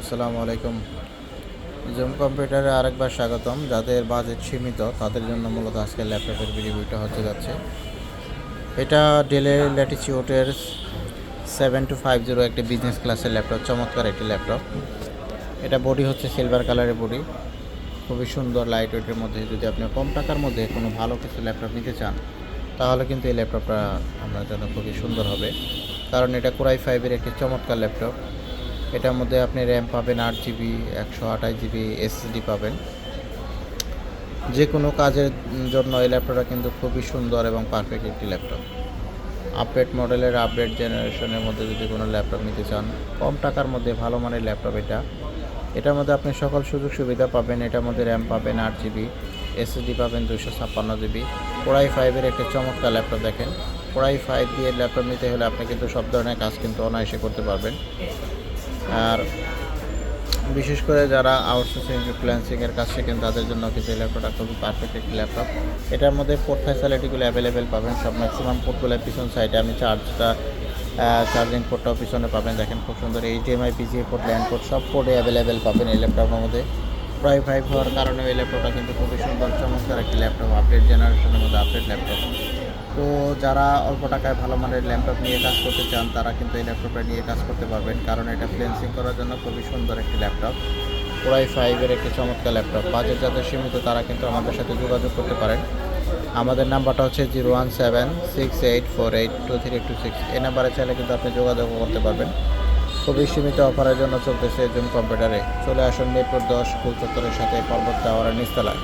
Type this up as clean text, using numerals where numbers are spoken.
আসসালামু আলাইকুম। জুম কম্পিউটারে আরেকবার স্বাগতম। যাদের বাজেট সীমিত তাদের জন্য মূলত আজকের ল্যাপটপের রিভিউটা হতে যাচ্ছে। এটা ডেলের ল্যাটিচিউডের 7250 একটি বিজনেস ক্লাসের ল্যাপটপ, চমৎকার একটি ল্যাপটপ। এটা বডি হচ্ছে সিলভার কালারের বডি, খুবই সুন্দর লাইট ওয়েটের মধ্যে। যদি আপনি কম টাকার মধ্যে কোনো ভালো কিছু ল্যাপটপ নিতে চান তাহলে কিন্তু এই ল্যাপটপটা আপনার জন্য খুবই সুন্দর হবে, কারণ এটা কোরাই 5-এর একটি চমৎকার ল্যাপটপ। এটার মধ্যে আপনি র্যাম পাবেন 8 জিবি, 128 জিবি এসএসডি পাবেন। যে কোনো কাজের জন্য এই ল্যাপটপটা কিন্তু খুবই সুন্দর এবং পারফেক্ট একটি ল্যাপটপ। আপডেট মডেলের, আপডেট জেনারেশনের মধ্যে যদি কোনো ল্যাপটপ নিতে চান, কম টাকার মধ্যে ভালো মানের ল্যাপটপ এটার মধ্যে আপনি সকল সুযোগ সুবিধা পাবেন। এটার মধ্যে র্যাম পাবেন 8 জিবি, এসএসডি পাবেন 256 জিবি। কোরাই 5-এর একটি চমৎকার ল্যাপটপ। দেখেন, কোরাই 5 দিয়ে ল্যাপটপ নিতে হলে আপনি কিন্তু সব ধরনের কাজ কিন্তু অনায়াসে করতে পারবেন। আর বিশেষ করে যারা আউটসোর্সিং ফ্রিল্যান্সিংয়ের কাজ শেখেন তাদের জন্য কিন্তু এই ল্যাপটপটা খুবই পারফেক্ট একটি ল্যাপটপ। এটার মধ্যে পোর্ট ফ্যাসিলিটিগুলো অ্যাভেলেবেল পাবেন। সব ম্যাক্সিমাম পোর্টগুলো পিছন সাইডে, আমি চার্জিং পোর্টটাও পিছনে পাবেন। দেখেন খুব সুন্দর HDMI, PCA port, land port, সব পোর্টে অ্যাভেলেবেল পাবেন এই ল্যাপটপের মধ্যে। প্রায় 5 হওয়ার কারণে এই ল্যাপটপটা কিন্তু খুবই সুন্দর চমৎকার একটি ল্যাপটপ, আপডেট জেনারেশনের মধ্যে আপডেট ল্যাপটপ। তো যারা অল্প টাকায় ভালো মানের ল্যাপটপ নিয়ে কাজ করতে চান তারা কিন্তু এই ল্যাপটপটা নিয়ে কাজ করতে পারবেন, কারণ এটা ফ্রিল্যান্সিং করার জন্য খুবই সুন্দর একটি ল্যাপটপ। কোরাই 5-এর একটি চমৎকার ল্যাপটপ। বাজেট যাদের সীমিত তারা কিন্তু আমাদের সাথে যোগাযোগ করতে পারেন। আমাদের নাম্বারটা হচ্ছে 01768482326। এই নাম্বারে চাইলে কিন্তু আপনি যোগাযোগ করতে পারবেন। খুবই সীমিত অফারের জন্য চলতেছে জুম কম্পিউটারে। চলে আসুন মিরপুর 10 স্কুল চত্বরের সাথে পর্বত টাওয়ারের নিচতলায়।